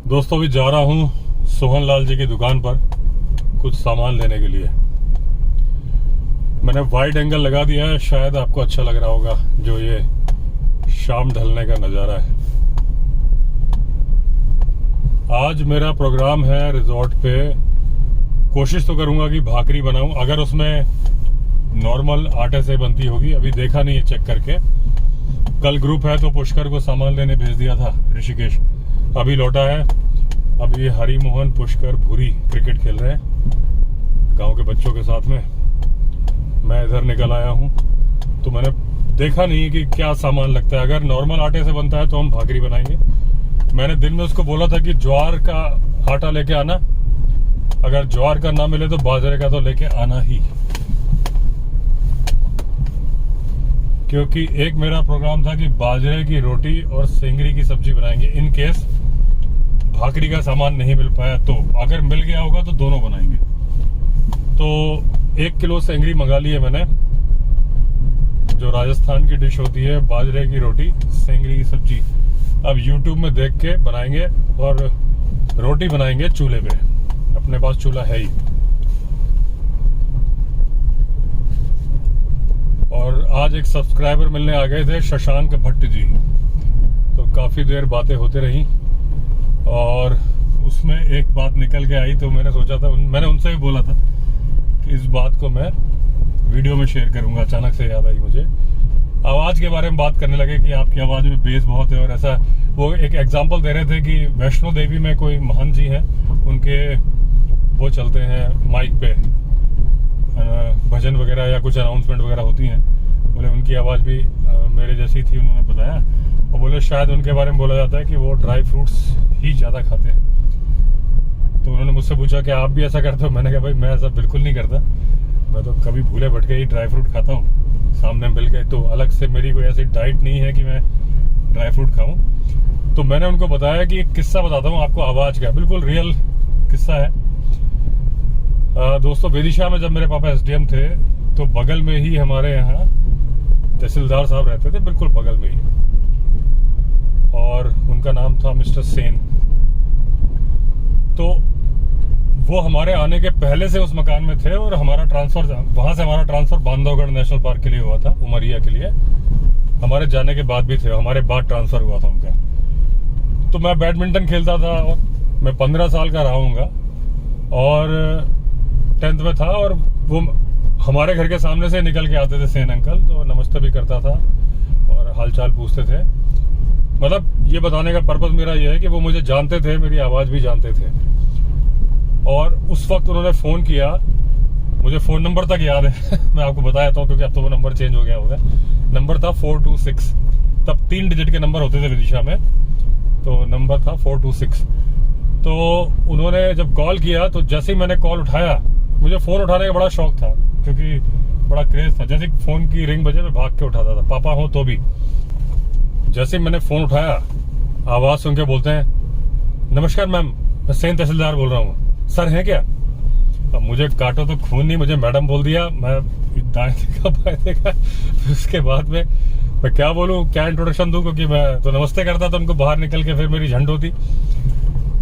दोस्तों अभी जा रहा हूँ सोहन लाल जी की दुकान पर कुछ सामान लेने के लिए। मैंने वाइड एंगल लगा दिया है, शायद आपको अच्छा लग रहा होगा जो ये शाम ढलने का नज़ारा है। आज मेरा प्रोग्राम है रिजॉर्ट पे। कोशिश तो करूंगा कि भाकरी बनाऊं, अगर उसमें नॉर्मल आटे से बनती होगी। अभी देखा नहीं है, चेक करके। कल ग्रुप है तो पुष्कर को सामान लेने भेज दिया था ऋषिकेश, अभी लौटा है। अभी हरी मोहन, पुष्कर, भूरी क्रिकेट खेल रहे हैं गांव के बच्चों के साथ में। मैं इधर निकल आया हूं तो मैंने देखा नहीं है कि क्या सामान लगता है। अगर नॉर्मल आटे से बनता है तो हम भाकरी बनाएंगे। मैंने दिन में उसको बोला था कि ज्वार का आटा लेके आना, अगर ज्वार का ना मिले तो बाजरे का तो लेके आना ही, क्योंकि एक मेरा प्रोग्राम था कि बाजरे की रोटी और सेंगरी की सब्जी बनाएंगे इन केस भाकरी का सामान नहीं मिल पाया तो। अगर मिल गया होगा तो दोनों बनाएंगे। तो 1 किलो सेंगरी मंगा ली है मैंने, जो राजस्थान की डिश होती है, बाजरे की रोटी सेंगरी की सब्जी। अब YouTube में देख के बनाएंगे और रोटी बनाएंगे चूल्हे पे, अपने पास चूल्हा है ही। और आज एक सब्सक्राइबर मिलने आ गए थे, शशांक भट्ट जी, तो काफी देर बातें होते रही और उसमें एक बात निकल के आई। तो मैंने सोचा था, मैंने उनसे भी बोला था कि इस बात को मैं वीडियो में शेयर करूंगा। अचानक से याद आई मुझे। आवाज के बारे में बात करने लगे कि आपकी आवाज में बेस बहुत है और ऐसा। वो एक एग्जांपल दे रहे थे कि वैष्णो देवी में कोई महान जी हैं, उनके वो चलते हैं माइक पे भजन वगैरह या कुछ अनाउंसमेंट वगैरह होती हैं। बोले उनकी आवाज़ भी मेरे जैसी थी, उन्होंने बताया। और बोले शायद उनके बारे में बोला जाता है कि वो ड्राई फ्रूट्स ही ज़्यादा खाते हैं। तो उन्होंने मुझसे पूछा कि आप भी ऐसा करते हो? मैंने कहा भाई मैं ऐसा बिल्कुल नहीं करता, मैं तो कभी भूले भटके ही ड्राई फ्रूट खाता हूँ, सामने मिल गए तो। अलग से मेरी कोई ऐसी डाइट नहीं है कि मैं ड्राई फ्रूट खाऊँ। तो मैंने उनको बताया कि एक किस्सा बताता हूँ आपको आवाज़ का, बिल्कुल रियल किस्सा है। दोस्तों विदिशा में जब मेरे पापा SDM थे तो बगल में ही हमारे यहाँ तहसीलदार साहब रहते थे, बिल्कुल बगल में ही, और उनका नाम था मिस्टर सेन। तो वो हमारे आने के पहले से उस मकान में थे और हमारा ट्रांसफर वहां से बांधवगढ़ नेशनल पार्क के लिए हुआ था, उमरिया के लिए। हमारे जाने के बाद भी थे, हमारे बाद ट्रांसफर हुआ था उनका। तो मैं बैडमिंटन खेलता था और मैं 15 साल का रहा हूँगा और 10th में था। और वो हमारे घर के सामने से निकल के आते थे सेन अंकल, तो नमस्ते भी करता था और हालचाल पूछते थे। मतलब ये बताने का पर्पस मेरा ये है कि वो मुझे जानते थे, मेरी आवाज़ भी जानते थे। और उस वक्त उन्होंने फ़ोन किया, मुझे फ़ोन नंबर तक याद है मैं आपको बताया था क्योंकि अब तो वो नंबर चेंज हो गया होगा। नंबर था 426, तब 3 डिजिट के नंबर होते थे विदिशा में, तो नंबर था 426। तो उन्होंने जब कॉल किया तो जैसे ही मैंने कॉल उठाया, मुझे फ़ोन उठाने का बड़ा शौक था क्योंकि बड़ा क्रेज था। जैसे फ़ोन की रिंग बजे मैं भाग के उठाता था, पापा हो तो भी। जैसे ही मैंने फ़ोन उठाया, आवाज़ सुन के बोलते हैं, नमस्कार मैम, मैं सेन तहसीलदार बोल रहा हूँ, सर हैं क्या? अब मुझे काटो तो खून नहीं, मुझे मैडम बोल दिया। मैं दाएं देखा बाएं देखा, उसके बाद में मैं क्या बोलूँ, क्या इंट्रोडक्शन दूँ, क्योंकि मैं तो नमस्ते करता था उनको बाहर निकल के, फिर मेरी झंड होती।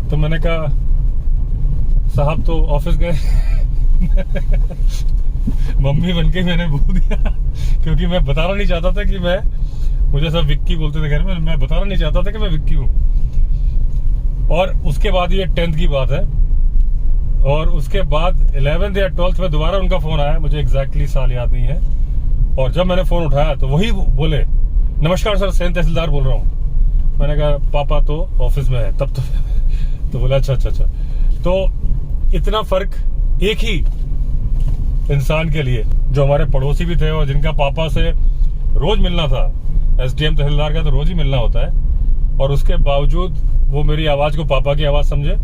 तो मैंने कहा साहब तो ऑफिस गए मम्मी बनके मैंने बोल दिया क्योंकि मैं बताना नहीं चाहता था कि मुझे सब विक्की बोलते थे घर में, मैं बताना नहीं चाहता था कि मैं विक्की हूँ। और उसके बाद ये 10th की बात है, और उसके बाद 11th या 12th में दोबारा उनका फोन आया, मुझे एग्जैक्टली साल याद नहीं है। और जब मैंने फोन उठाया तो वही बोले, नमस्कार सर, सेन तहसीलदार बोल रहा हूँ। मैंने कहा पापा तो ऑफिस में है तब तो बोला अच्छा। तो इतना फर्क एक ही इंसान के लिए, जो हमारे पड़ोसी भी थे और जिनका पापा से रोज मिलना था, SDM तहसीलदार का तो रोज ही मिलना होता है, और उसके बावजूद वो मेरी आवाज को पापा की आवाज समझे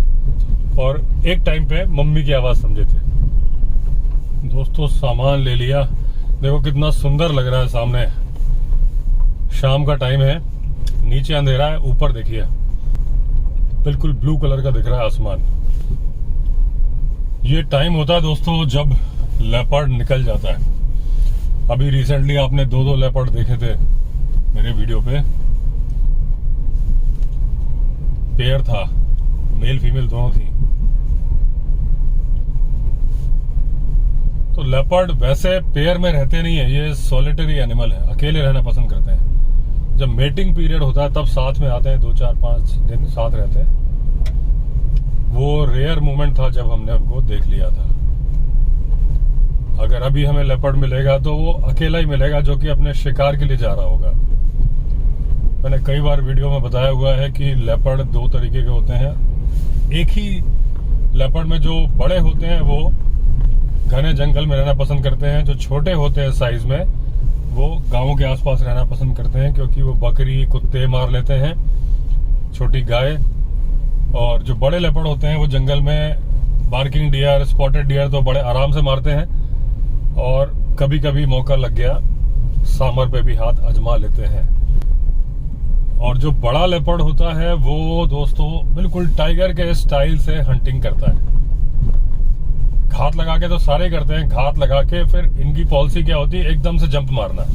और एक टाइम पे मम्मी की आवाज समझे थे। दोस्तों सामान ले लिया, देखो कितना सुंदर लग रहा है सामने। शाम का टाइम है, नीचे अंधेरा है, ऊपर देखिए बिल्कुल ब्लू कलर का दिख रहा है आसमान। ये टाइम होता है दोस्तों जब लेपर्ड निकल जाता है। अभी रिसेंटली आपने 2 लेपर्ड देखे थे मेरे वीडियो पे। पेयर था मेल फीमेल दोनों थी। तो लेपर्ड वैसे पेयर में रहते नहीं है, ये सॉलिटरी एनिमल है, अकेले रहना पसंद करते हैं। जब मेटिंग पीरियड होता है तब साथ में आते हैं, 2-4-5 दिन साथ रहते हैं। वो रेयर मोमेंट था जब हमने उनको देख लिया था। अगर अभी हमें लेपर्ड मिलेगा तो वो अकेला ही मिलेगा, जो कि अपने शिकार के लिए जा रहा होगा। मैंने कई बार वीडियो में बताया हुआ है कि लेपर्ड 2 तरीके के होते हैं। एक ही लेपर्ड में जो बड़े होते हैं वो घने जंगल में रहना पसंद करते हैं, जो छोटे होते हैं साइज में वो गांवों के आसपास रहना पसंद करते हैं, क्योंकि वो बकरी कुत्ते मार लेते हैं, छोटी गाय। और जो बड़े लेपर्ड होते हैं वो जंगल में बार्किंग डियर, स्पॉटेड डियर तो बड़े आराम से मारते हैं, और कभी कभी मौका लग गया सांबर पे भी हाथ आजमा लेते हैं। और जो बड़ा लेपर्ड होता है वो दोस्तों बिल्कुल टाइगर के स्टाइल से हंटिंग करता है। घात लगा के तो सारे करते हैं, घात लगा के फिर इनकी पॉलिसी क्या होती है, एकदम से जंप मारना।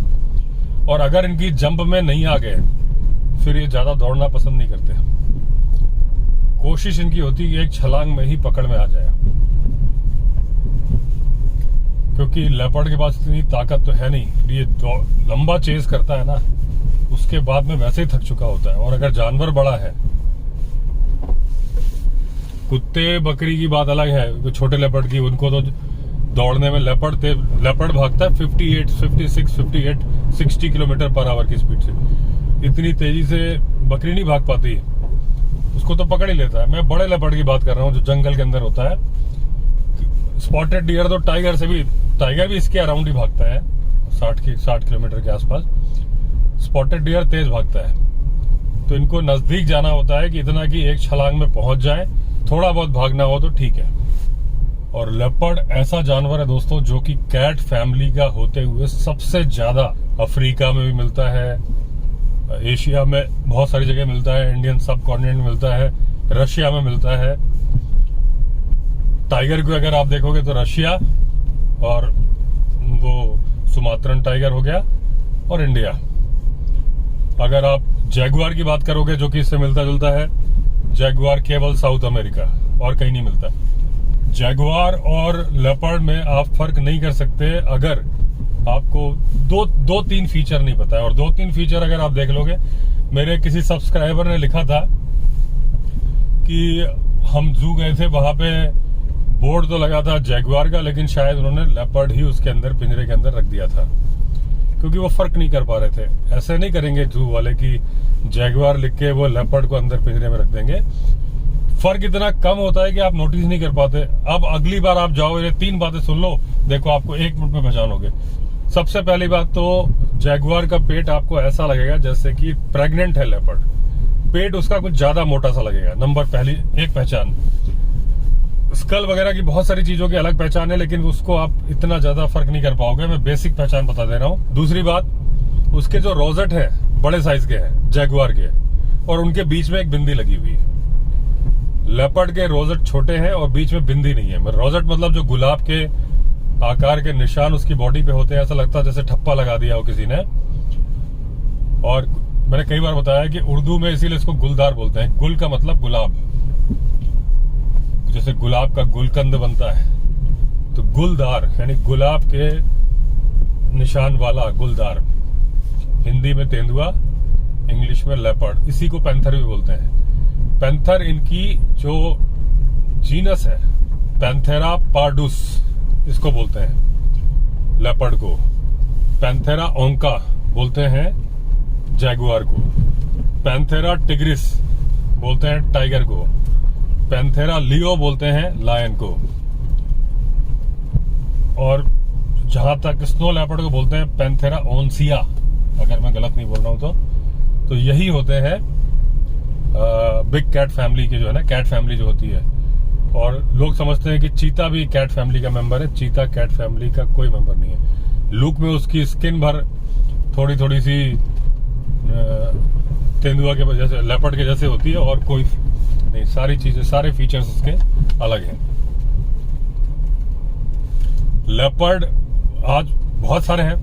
और अगर इनकी जंप में नहीं आ गए फिर ये ज्यादा दौड़ना पसंद नहीं करते। कोशिश इनकी होती है कि एक छलांग में ही पकड़ में आ जाए, क्योंकि लेपर्ड के पास इतनी ताकत तो है नहीं। ये लंबा चेज करता है ना, उसके बाद में वैसे ही थक चुका होता है। और अगर जानवर बड़ा है, कुत्ते बकरी की बात अलग है, छोटे लेपर्ड की, उनको तो दौड़ने में लेपर्ड भागता है 58, 56, 58, 60 किलोमीटर पर आवर की स्पीड से। इतनी तेजी से बकरी नहीं भाग पाती, उसको तो पकड़ ही लेता है। मैं बड़े लेपर्ड की बात कर रहा हूँ जो जंगल के अंदर होता है। स्पॉटेड डियर तो टाइगर भी इसके अराउंड ही भागता है, 60 किलोमीटर के आसपास। स्पॉटेड डियर तेज भागता है, तो इनको नजदीक जाना होता है कि इतना कि एक छलांग में पहुंच जाए, थोड़ा बहुत भागना हो तो ठीक है। और लेपर्ड ऐसा जानवर है दोस्तों जो कि कैट फैमिली का होते हुए सबसे ज्यादा अफ्रीका में भी मिलता है, एशिया में बहुत सारी जगह मिलता है, इंडियन सब कॉन्टिनेंट में मिलता है, रशिया में मिलता है। टाइगर को अगर आप देखोगे तो रशिया, और वो सुमात्रन टाइगर हो गया, और इंडिया। अगर आप जैगुआर की बात करोगे जो कि इससे मिलता जुलता है, जैगुआर केवल साउथ अमेरिका और कहीं नहीं मिलता। जैगुआर और लेपर्ड में आप फर्क नहीं कर सकते अगर आपको दो तीन फीचर नहीं पता है। और 2-3 फीचर अगर आप देख लोगे, मेरे किसी सब्सक्राइबर ने लिखा था कि हम जू गए थे, वहां पे बोर्ड तो लगा था जैगुआर का, लेकिन शायद उन्होंने लेपर्ड ही उसके अंदर पिंजरे के अंदर रख दिया था, क्योंकि वो फर्क नहीं कर पा रहे थे। ऐसे नहीं करेंगे जू वाले कि जैगुआर लिख के वो लेपर्ड को अंदर पिंजरे में रख देंगे। फर्क इतना कम होता है कि आप नोटिस नहीं कर पाते। अब अगली बार आप जाओ, ये 3 बातें सुन लो, देखो आपको 1 मिनट में पहचानोगे। सबसे पहली बात तो जैगुआर का पेट आपको ऐसा लगेगा जैसे कि प्रेग्नेंट है लेपर्ड, पेट उसका कुछ ज्यादा मोटा सा लगेगा। नंबर पहली एक पहचान। स्कल वगैरह की बहुत सारी चीजों की अलग पहचान है, लेकिन उसको आप इतना ज्यादा फर्क नहीं कर पाओगे। मैं बेसिक पहचान बता दे रहा हूँ। दूसरी बात, उसके जो रोजेट है बड़े साइज के हैं जैगुआर के, और उनके बीच में एक बिंदी लगी हुई है। लेपर्ड के रोजेट छोटे हैं और बीच में बिंदी नहीं है। रोजेट मतलब जो गुलाब के आकार के निशान उसकी बॉडी पे होते हैं, ऐसा लगता है जैसे ठप्पा लगा दिया हो किसी ने। और मैंने कई बार बताया कि उर्दू में इसीलिए इसको गुलदार बोलते हैं। गुल का मतलब गुलाब, जैसे गुलाब का गुलकंद बनता है, तो गुलदार यानी गुलाब के निशान वाला गुलदार। हिंदी में तेंदुआ, इंग्लिश में लेपर्ड। इसी को पैंथर भी बोलते हैं। पैंथर इनकी जो जीनस है, पैंथेरा पार्डुस इसको बोलते हैं लेपर्ड को। पैंथेरा ओंका बोलते हैं जैगुआर को। पैंथेरा टिग्रिस बोलते हैं टाइगर को। पैंथेरा लियो बोलते हैं लायन को। और जहां तक स्नो लेपर्ड को बोलते हैं पैंथेरा ओन्सिया, अगर मैं गलत नहीं बोल रहा हूं तो यही होते हैं बिग कैट फैमिली के, जो है ना कैट फैमिली जो होती है। और लोग समझते हैं कि चीता भी कैट फैमिली का मेंबर है। चीता कैट फैमिली का कोई मेंबर नहीं है। लुक में उसकी स्किन भर थोड़ी सी तेंदुआ के जैसे, लेपर्ड के जैसे होती है, और कोई नहीं। सारी चीजें, सारे फीचर्स उसके अलग हैं। लेपर्ड आज बहुत सारे हैं।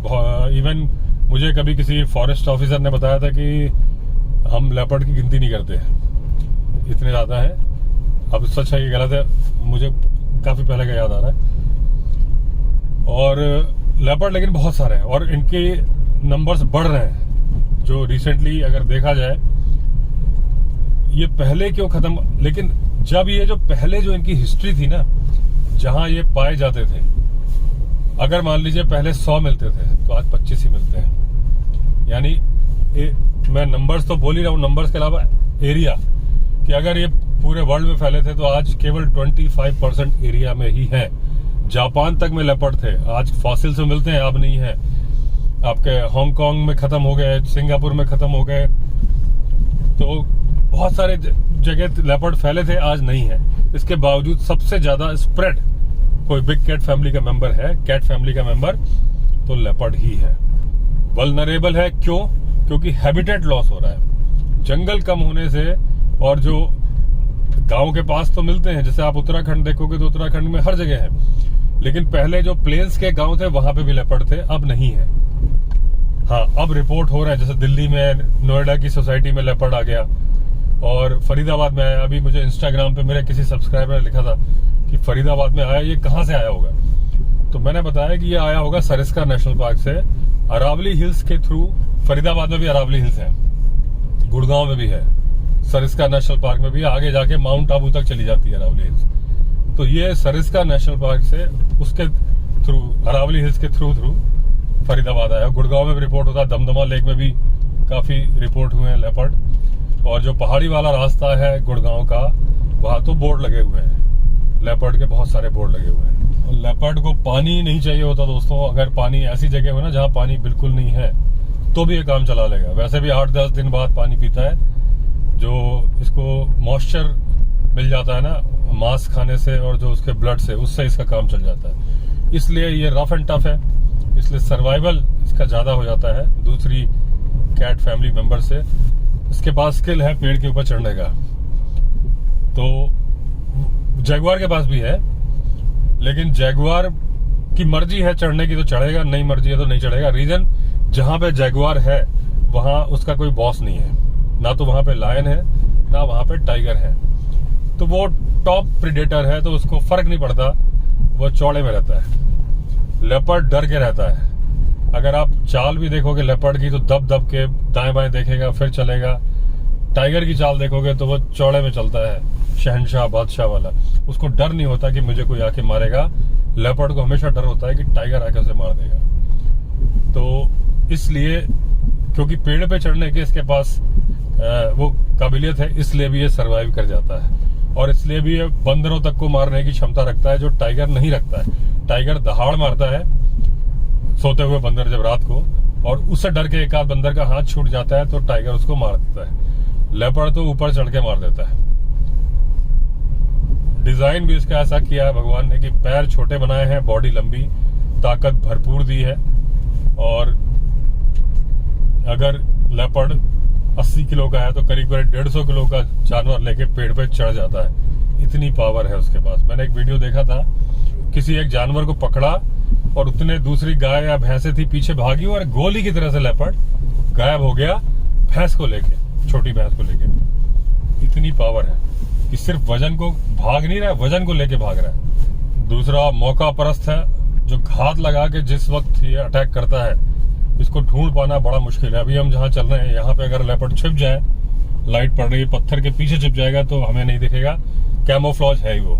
इवन मुझे कभी किसी फॉरेस्ट ऑफिसर ने बताया था कि हम लेपर्ड की गिनती नहीं करते, इतने ज्यादा है। अब सच है कि गलत है, मुझे काफी पहले का याद आ रहा है। और लेपर्ड लेकिन बहुत सारे हैं और इनके नंबर्स बढ़ रहे हैं। जो रिसेंटली अगर देखा जाए, ये पहले क्यों खत्म, लेकिन जब ये जो पहले जो इनकी हिस्ट्री थी ना, जहां ये पाए जाते थे, अगर मान लीजिए पहले 100 मिलते थे तो आज 25 ही मिलते हैं। यानी मैं नंबर्स तो बोल ही रहा हूँ, नंबर्स के अलावा एरिया, कि अगर ये पूरे वर्ल्ड में फैले थे तो आज केवल 25% एरिया में ही है। जापान तक में लेपर्ड थे, आज फॉसिल्स में मिलते हैं, अब नहीं है। आपके हांगकांग में खत्म हो गए, सिंगापुर में खत्म हो गए, तो बहुत सारे जगह लेपर्ड फैले थे, आज नहीं है। इसके बावजूद सबसे ज्यादा स्प्रेड कोई बिग कैट फैमिली का मेंबर है, कैट फैमिली का मेंबर, तो लेपर्ड ही है। वल्नरेबल है क्यों? क्योंकि हैबिटेट लॉस हो रहा है जंगल कम होने से। और जो गांव के पास तो मिलते हैं, जैसे आप उत्तराखंड देखोगे तो उत्तराखंड में हर जगह है, लेकिन पहले जो प्लेन्स के गांव थे वहां पे भी लेपर्ड थे, अब नहीं है। हाँ, अब रिपोर्ट हो रहा है, जैसे दिल्ली में नोएडा की सोसाइटी में लेपर्ड आ गया और फरीदाबाद में आया। अभी मुझे इंस्टाग्राम पे मेरे किसी सब्सक्राइबर ने लिखा था कि फरीदाबाद में आया, ये कहाँ से आया होगा? तो मैंने बताया कि ये आया होगा सरिस्का नेशनल पार्क से, अरावली हिल्स के थ्रू। फरीदाबाद में भी अरावली हिल्स है, गुड़गांव में भी है, सरिस्का नेशनल पार्क में भी, आगे जाके माउंट आबू तक चली जाती है अरावली हिल्स। तो ये सरिस्का नेशनल पार्क से उसके थ्रू, अरावली हिल्स के थ्रू फरीदाबाद आया। गुड़गांव में भी रिपोर्ट होता है, दमदमा लेक में भी काफी रिपोर्ट हुए हैं लेपर्ड। और जो पहाड़ी वाला रास्ता है गुड़गांव का, वहां तो बोर्ड लगे हुए हैं, लेपर्ड के बहुत सारे बोर्ड लगे हुए हैं। और लेपर्ड को पानी नहीं चाहिए होता दोस्तों। अगर पानी ऐसी जगह हो ना जहाँ पानी बिल्कुल नहीं है, तो भी ये काम चला लेगा। वैसे भी 8-10 दिन बाद पानी पीता है, जो इसको मॉइस्चर मिल जाता है ना मांस खाने से और जो उसके ब्लड से, उससे इसका काम चल जाता है। इसलिए ये रफ एंड टफ है, इसलिए सर्वाइवल इसका ज्यादा हो जाता है दूसरी कैट फैमिली मेंबर से। इसके पास स्किल है पेड़ के ऊपर चढ़ने का, तो जैगुआर के पास भी है, लेकिन जैगुआर की मर्जी है चढ़ने की तो चढ़ेगा, नहीं मर्जी है तो नहीं चढ़ेगा। रीजन, जहां पे जैगुआर है वहां उसका कोई बॉस नहीं है, ना तो वहां पे लायन है ना वहां पे टाइगर है, तो वो टॉप प्रीडेटर है, तो उसको फर्क नहीं पड़ता, वो चौड़े में रहता है। लेपर्ड डर के रहता है। अगर आप चाल भी देखोगे लेपर्ड की तो दब दब के दाएं बाएं देखेगा फिर चलेगा। टाइगर की चाल देखोगे तो वो चौड़े में चलता है, शहनशाह बादशाह वाला। उसको डर नहीं होता कि मुझे कोई आके मारेगा। लेपर्ड को हमेशा डर होता है कि टाइगर आके उसे मार देगा। तो इसलिए, क्योंकि पेड़ पे चढ़ने के इसके पास वो काबिलियत है, इसलिए भी ये सरवाइव कर जाता है। और इसलिए भी ये बंदरों तक को मारने की क्षमता रखता है, जो टाइगर नहीं रखता है। टाइगर दहाड़ मारता है सोते हुए बंदर जब रात को, और उससे डर के एक आध बंदर का हाथ छूट जाता है तो टाइगर उसको मार देता है। लेपर्ड तो ऊपर चढ़ के मार देता है। डिजाइन भी इसका ऐसा किया है भगवान ने कि पैर छोटे बनाए हैं, बॉडी लंबी, ताकत भरपूर दी है। और अगर लेपर्ड 80 किलो का है तो करीब 150 किलो का जानवर लेके पेड़ पे चढ़ जाता है, इतनी पावर है उसके पास। मैंने एक वीडियो देखा था, किसी एक जानवर को पकड़ा और उतने दूसरी गाय या भैंसे थी पीछे भागी और गोली की तरह से लेपर्ड गायब हो गया भैंस को लेके, छोटी भैंस को लेके। इतनी पावर है कि सिर्फ वजन को भाग नहीं रहा है, वजन को लेके भाग रहा है। दूसरा मौका परस्त है, जो घात लगा के जिस वक्त ये अटैक करता है, इसको ढूंढ पाना बड़ा मुश्किल है। अभी हम जहाँ चल रहे हैं यहाँ पे अगर लेपर्ड छिप जाए, लाइट पड़ रही है, पत्थर के पीछे छिप जाएगा तो हमें नहीं दिखेगा। कैमोफ्लॉज है ही वो,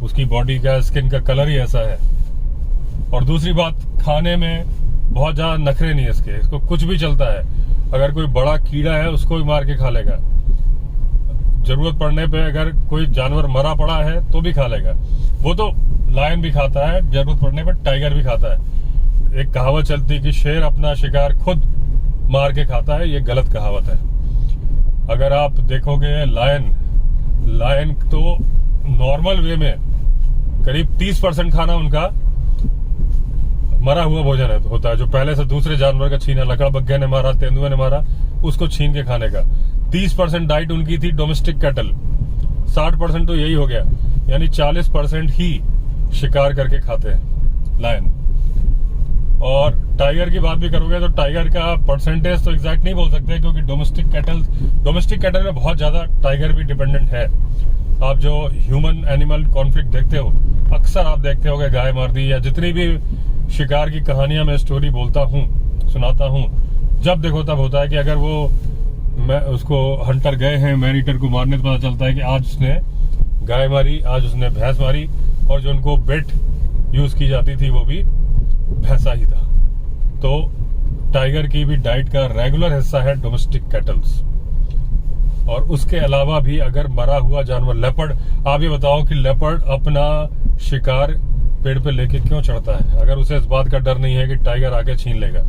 उसकी बॉडी का, स्किन का कलर ही ऐसा है। और दूसरी बात, खाने में बहुत ज्यादा नखरे नहीं है इसके, इसको कुछ भी चलता है। अगर कोई बड़ा कीड़ा है उसको भी मार के खा लेगा, जरूरत पड़ने पे अगर कोई जानवर मरा पड़ा है तो भी खा लेगा। वो तो लायन भी खाता है, जरूरत पड़ने पर टाइगर भी खाता है। एक कहावत चलती है कि शेर अपना शिकार खुद मार के खाता है, ये गलत कहावत है। अगर आप देखोगे लायन तो नॉर्मल वे में करीब 30% खाना उनका मरा हुआ भोजन होता है, जो पहले से दूसरे जानवर का छीना, लकड़बग्घे ने मारा, तेंदुए ने मारा, उसको छीन के खाने का। 30% डाइट उनकी थी डोमेस्टिक कैटल, 60% तो यही हो गया, यानी 40% ही शिकार करके खाते हैं लायन। और टाइगर की बात भी करोगे तो टाइगर का परसेंटेज तो एग्जैक्ट नहीं बोल सकते, क्योंकि डोमेस्टिक कैटल में बहुत ज्यादा टाइगर भी डिपेंडेंट है। आप जो ह्यूमन एनिमल कॉन्फ्लिक्ट देखते हो, अक्सर आप देखते हो कि गाय मार दी, या जितनी भी शिकार की कहानियां मैं स्टोरी बोलता हूँ, सुनाता हूँ, जब देखो तब होता है कि अगर वो उसको हंटर गए हैं मैन ईटर को मारने, तो पता चलता है कि आज उसने गाय मारी, आज उसने भैंस मारी, और जो उनको बेट यूज की जाती थी वो भी भैंसा ही था। तो टाइगर की भी डाइट का रेगुलर हिस्सा है डोमेस्टिक कैटल्स। और उसके अलावा भी अगर मरा हुआ जानवर, लेपर्ड, आप ये बताओ कि लेपर्ड अपना शिकार पेड़ पे लेके क्यों चढ़ता है? अगर उसे इस बात का डर नहीं है कि टाइगर आके छीन लेगा,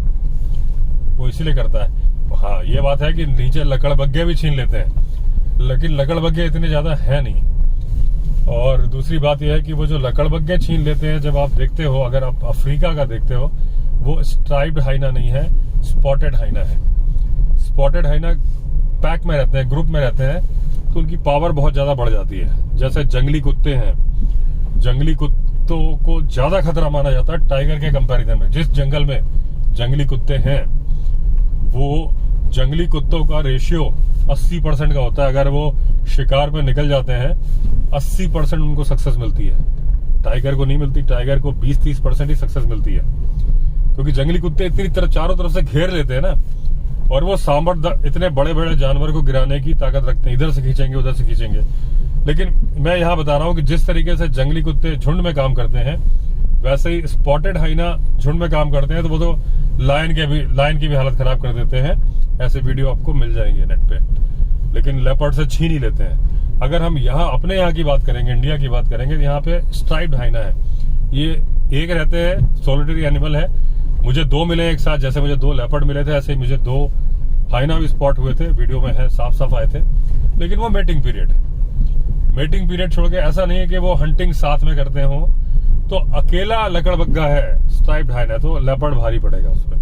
वो इसीलिए करता है। हाँ, ये बात है कि नीचे लकड़बग्गे भी छीन लेते हैं, लेकिन लकड़बग्गे इतने ज्यादा है नहीं। और दूसरी बात यह है कि वो जो लकड़बग्गे छीन लेते हैं, जब आप देखते हो, अगर आप अफ्रीका का देखते हो, वो स्ट्राइप्ड हाइना नहीं है, स्पॉटेड हाइना है। स्पॉटेड हाइना पैक में रहते हैं, ग्रुप में रहते हैं, तो उनकी पावर बहुत ज्यादा बढ़ जाती है। जैसे जंगली कुत्ते हैं, जंगली कुत्तों को ज्यादा खतरा माना जाता है टाइगर के कंपैरिजन में। जिस जंगल में जंगली कुत्ते हैं, वो जंगली कुत्तों का रेशियो 80% का होता है। अगर वो शिकार पे निकल जाते हैं, 80% उनको सक्सेस मिलती है। टाइगर को नहीं मिलती, टाइगर को 20-30% ही सक्सेस मिलती है, क्योंकि जंगली कुत्ते इतनी चारों तरफ से घेर लेते हैं ना, और वो सामर्थ इतने बड़े बड़े जानवर को गिराने की ताकत रखते हैं, इधर से खींचेंगे उधर से खींचेंगे। लेकिन मैं यहाँ बता रहा हूँ कि जिस तरीके से जंगली कुत्ते झुंड में काम करते हैं, वैसे ही स्पॉटेड हाइना झुंड में काम करते हैं, तो वो तो लायन की भी हालत खराब कर देते हैं। ऐसे वीडियो आपको मिल जाएंगे नेट पे। लेकिन लेपर्ड से छीन ही लेते हैं। अगर हम अपने यहाँ की बात करेंगे, इंडिया की बात करेंगे, तो यहाँ पे स्ट्राइप्ड हाइना है। ये एक रहते हैं, सोलिटरी एनिमल है। मुझे 2 मिले एक साथ, जैसे मुझे 2 लेपर्ड मिले थे, ऐसे ही मुझे 2 हाइना भी स्पॉट हुए थे, वीडियो में है, साफ साफ आए थे। लेकिन वो मेटिंग पीरियड छोड़ के, ऐसा नहीं है कि वो हंटिंग साथ में करते हो। तो अकेला लकड़बग्गा है स्ट्राइप्ड हाइना, तो लेपर्ड भारी पड़ेगा उसमें।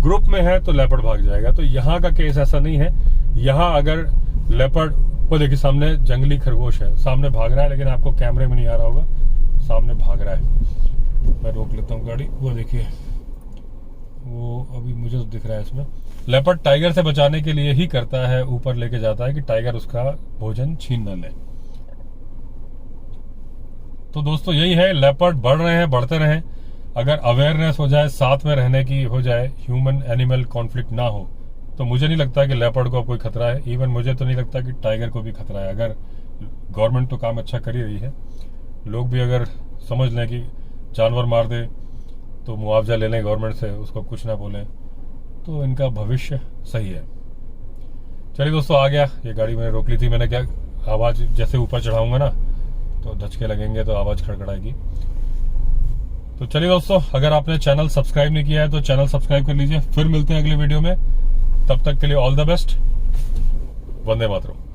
ग्रुप में है तो लेपर्ड भाग जाएगा। तो यहाँ का केस ऐसा नहीं है। यहाँ अगर लेपर्ड को देखिए, सामने जंगली खरगोश है, सामने भाग रहा है, लेकिन आपको कैमरे में नहीं आ रहा होगा, सामने भाग रहा है। मैं रोक लेता हूँ गाड़ी, वो देखिए, वो अभी मुझे तो दिख रहा है इसमें। लेपर्ड टाइगर से बचाने के लिए ही करता है, ऊपर लेके जाता है कि टाइगर उसका भोजन छीन न ले। तो दोस्तों यही है, लेपर्ड बढ़ रहे हैं, बढ़ते रहें। अगर अवेयरनेस हो जाए, साथ में रहने की हो जाए, ह्यूमन एनिमल कॉन्फ्लिक्ट ना हो, तो मुझे नहीं लगता कि लेपर्ड को कोई खतरा है। इवन मुझे तो नहीं लगता कि टाइगर को भी खतरा है। अगर गवर्नमेंट तो काम अच्छा कर ही रही है, लोग भी अगर समझ लें कि जानवर मार दे तो मुआवजा ले लें गवर्नमेंट से, उसको कुछ ना बोलें, तो इनका भविष्य सही है। चलिए दोस्तों, आ गया। ये गाड़ी मैंने रोक ली थी, मैंने क्या, आवाज जैसे ऊपर चढ़ाऊंगा ना तो धचके लगेंगे, तो आवाज खड़खड़ाएगी। तो चलिए दोस्तों, अगर आपने चैनल सब्सक्राइब नहीं किया है तो चैनल सब्सक्राइब कर लीजिए। फिर मिलते हैं अगले वीडियो में, तब तक के लिए all the best. Vande Mataram.